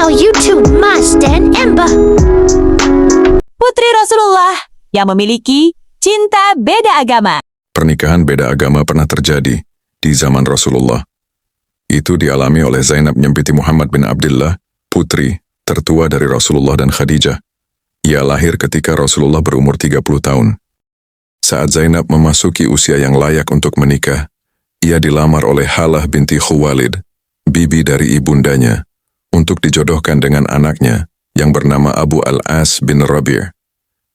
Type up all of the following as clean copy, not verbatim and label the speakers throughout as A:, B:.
A: channel YouTube Mas dan Ember.
B: Putri Rasulullah yang memiliki cinta beda agama.
C: Pernikahan beda agama pernah terjadi di zaman Rasulullah. Itu dialami oleh Zainab binti Muhammad bin Abdullah, putri tertua dari Rasulullah dan Khadijah. Ia lahir ketika Rasulullah berumur 30 tahun. Saat Zainab memasuki usia yang layak untuk menikah, ia dilamar oleh Halah binti Khuwailid, bibi dari ibundanya, untuk dijodohkan dengan anaknya yang bernama Abu Al-As bin Rabi'.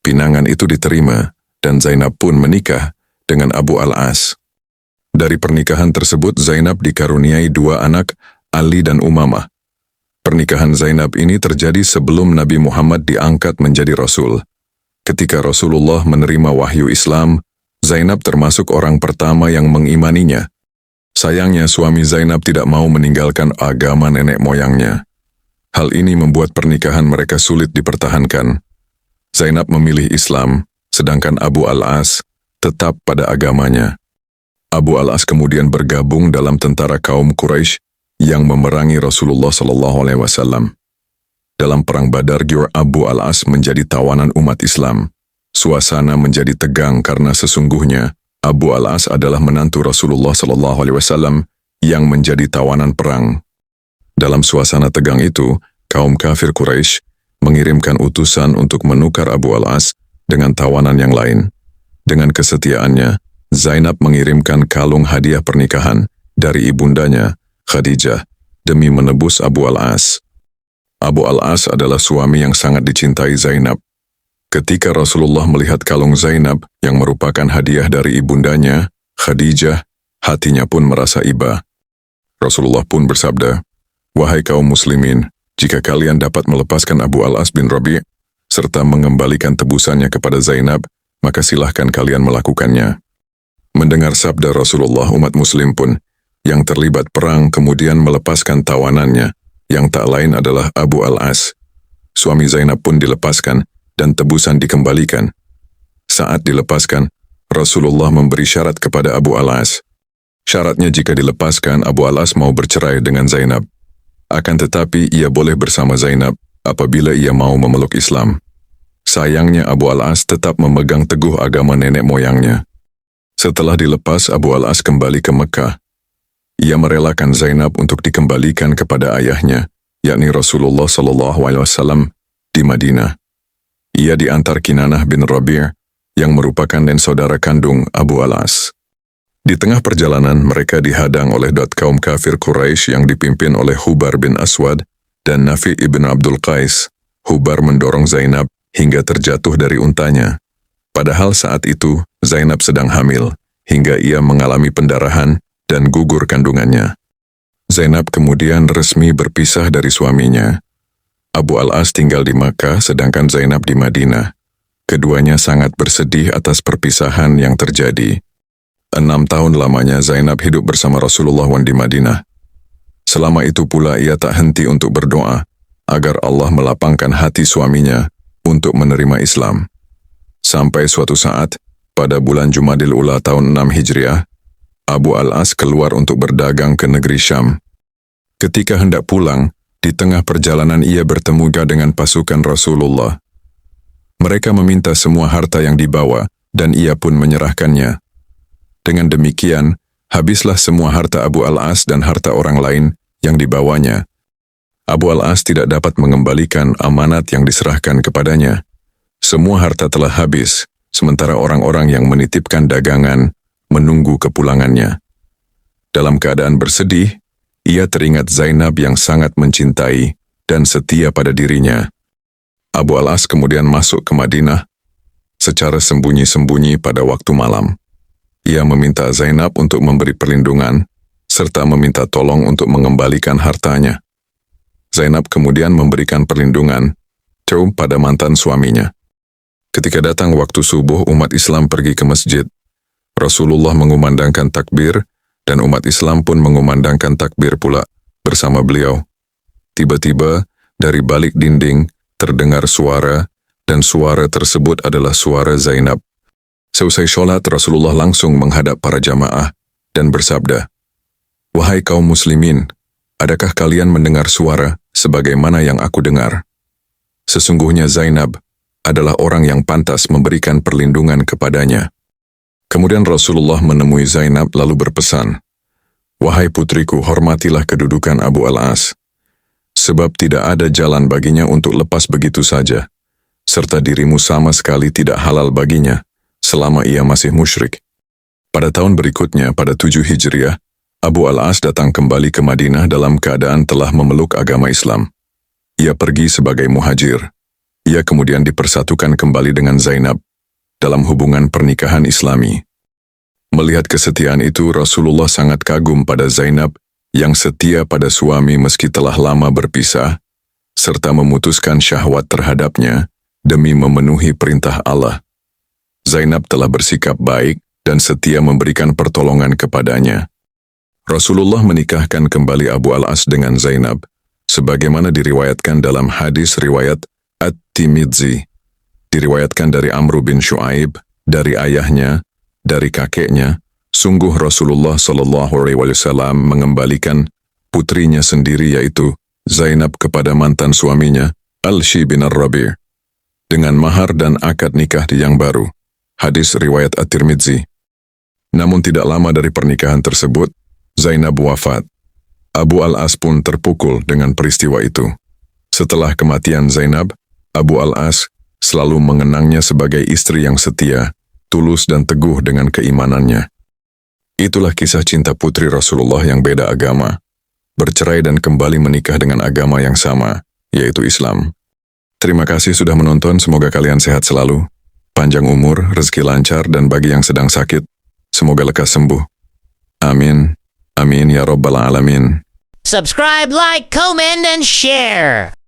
C: Pinangan itu diterima dan Zainab pun menikah dengan Abu Al-As. Dari pernikahan tersebut Zainab dikaruniai 2 anak, Ali dan Umamah. Pernikahan Zainab ini terjadi sebelum Nabi Muhammad diangkat menjadi Rasul. Ketika Rasulullah menerima wahyu Islam, Zainab termasuk orang pertama yang mengimaninya. Sayangnya suami Zainab tidak mau meninggalkan agama nenek moyangnya. Hal ini membuat pernikahan mereka sulit dipertahankan. Zainab memilih Islam, sedangkan Abu Al-As tetap pada agamanya. Abu Al-As kemudian bergabung dalam tentara kaum Quraisy yang memerangi Rasulullah SAW. Dalam perang Badar, Abu Al-As menjadi tawanan umat Islam. Suasana menjadi tegang karena sesungguhnya Abu Al-As adalah menantu Rasulullah SAW yang menjadi tawanan perang. Dalam suasana tegang itu, kaum kafir Quraisy mengirimkan utusan untuk menukar Abu Al-As dengan tawanan yang lain. Dengan kesetiaannya, Zainab mengirimkan kalung hadiah pernikahan dari ibundanya, Khadijah, demi menebus Abu Al-As. Abu Al-As adalah suami yang sangat dicintai Zainab. Ketika Rasulullah melihat kalung Zainab yang merupakan hadiah dari ibundanya, Khadijah, hatinya pun merasa iba. Rasulullah pun bersabda, "Wahai kaum muslimin, jika kalian dapat melepaskan Abu Al-As bin Rabi' serta mengembalikan tebusannya kepada Zainab, maka silahkan kalian melakukannya." Mendengar sabda Rasulullah, umat muslim pun yang terlibat perang kemudian melepaskan tawanannya, yang tak lain adalah Abu Al-As. Suami Zainab pun dilepaskan dan tebusan dikembalikan. Saat dilepaskan, Rasulullah memberi syarat kepada Abu Al-As. Syaratnya jika dilepaskan, Abu Al-As mau bercerai dengan Zainab. Akan tetapi ia boleh bersama Zainab apabila ia mau memeluk Islam. Sayangnya Abu Al-As tetap memegang teguh agama nenek moyangnya. Setelah dilepas, Abu Al-As kembali ke Mekah. Ia merelakan Zainab untuk dikembalikan kepada ayahnya, yakni Rasulullah SAW di Madinah. Ia diantar Kinanah bin Rabi' yang merupakan nenek saudara kandung Abu Al-As. Di tengah perjalanan, mereka dihadang oleh kaum kafir Quraisy yang dipimpin oleh Hubar bin Aswad dan Nafi ibn Abdul Qais. Hubar mendorong Zainab hingga terjatuh dari untanya. Padahal saat itu, Zainab sedang hamil, hingga ia mengalami pendarahan dan gugur kandungannya. Zainab kemudian resmi berpisah dari suaminya. Abu Al-As tinggal di Makkah, sedangkan Zainab di Madinah. Keduanya sangat bersedih atas perpisahan yang terjadi. 6 tahun lamanya Zainab hidup bersama Rasulullah di Madinah. Selama itu pula ia tak henti untuk berdoa agar Allah melapangkan hati suaminya untuk menerima Islam. Sampai suatu saat, pada bulan Jumadil Ula tahun 6 Hijriah, Abu Al-As keluar untuk berdagang ke negeri Syam. Ketika hendak pulang, di tengah perjalanan ia bertemu dengan pasukan Rasulullah. Mereka meminta semua harta yang dibawa dan ia pun menyerahkannya. Dengan demikian, habislah semua harta Abu Al-As dan harta orang lain yang dibawanya. Abu Al-As tidak dapat mengembalikan amanat yang diserahkan kepadanya. Semua harta telah habis, sementara orang-orang yang menitipkan dagangan menunggu kepulangannya. Dalam keadaan bersedih, ia teringat Zainab yang sangat mencintai dan setia pada dirinya. Abu Al-As kemudian masuk ke Madinah secara sembunyi-sembunyi pada waktu malam. Ia meminta Zainab untuk memberi perlindungan, serta meminta tolong untuk mengembalikan hartanya. Zainab kemudian memberikan perlindungan pada mantan suaminya. Ketika datang waktu subuh, umat Islam pergi ke masjid. Rasulullah mengumandangkan takbir, dan umat Islam pun mengumandangkan takbir pula bersama beliau. Tiba-tiba, dari balik dinding, terdengar suara, dan suara tersebut adalah suara Zainab. Seusai sholat, Rasulullah langsung menghadap para jamaah dan bersabda, "Wahai kaum muslimin, adakah kalian mendengar suara sebagaimana yang aku dengar. Sesungguhnya Zainab adalah orang yang pantas memberikan perlindungan kepadanya. Kemudian Rasulullah menemui Zainab lalu berpesan, "Wahai putriku, hormatilah kedudukan Abu al-As, sebab tidak ada jalan baginya untuk lepas begitu saja, serta dirimu sama sekali tidak halal baginya selama ia masih musyrik." Pada tahun berikutnya, pada 7 Hijriah, Abu al-As datang kembali ke Madinah dalam keadaan telah memeluk agama Islam. Ia pergi sebagai muhajir. Ia kemudian dipersatukan kembali dengan Zainab dalam hubungan pernikahan Islami. Melihat kesetiaan itu, Rasulullah sangat kagum pada Zainab yang setia pada suami meski telah lama berpisah, serta memutuskan syahwat terhadapnya demi memenuhi perintah Allah. Zainab telah bersikap baik dan setia memberikan pertolongan kepadanya. Rasulullah menikahkan kembali Abu al-As dengan Zainab, sebagaimana diriwayatkan dalam hadis riwayat At-Tirmidzi. Diriwayatkan dari Amr bin Shu'aib, dari ayahnya, dari kakeknya, sungguh Rasulullah SAW mengembalikan putrinya sendiri yaitu Zainab kepada mantan suaminya, Al-Shi bin Ar-Rabi' dengan mahar dan akad nikah yang baru. Hadis riwayat At-Tirmidzi. Namun tidak lama dari pernikahan tersebut, Zainab wafat. Abu al-As pun terpukul dengan peristiwa itu. Setelah kematian Zainab, Abu al-As selalu mengenangnya sebagai istri yang setia, tulus dan teguh dengan keimanannya. Itulah kisah cinta putri Rasulullah yang beda agama, bercerai dan kembali menikah dengan agama yang sama, yaitu Islam. Terima kasih sudah menonton, semoga kalian sehat selalu, panjang umur, rezeki lancar, dan bagi yang sedang sakit, semoga lekas sembuh. Amin. Amin ya Rabbal Alamin.
D: Subscribe, like, comment, and share.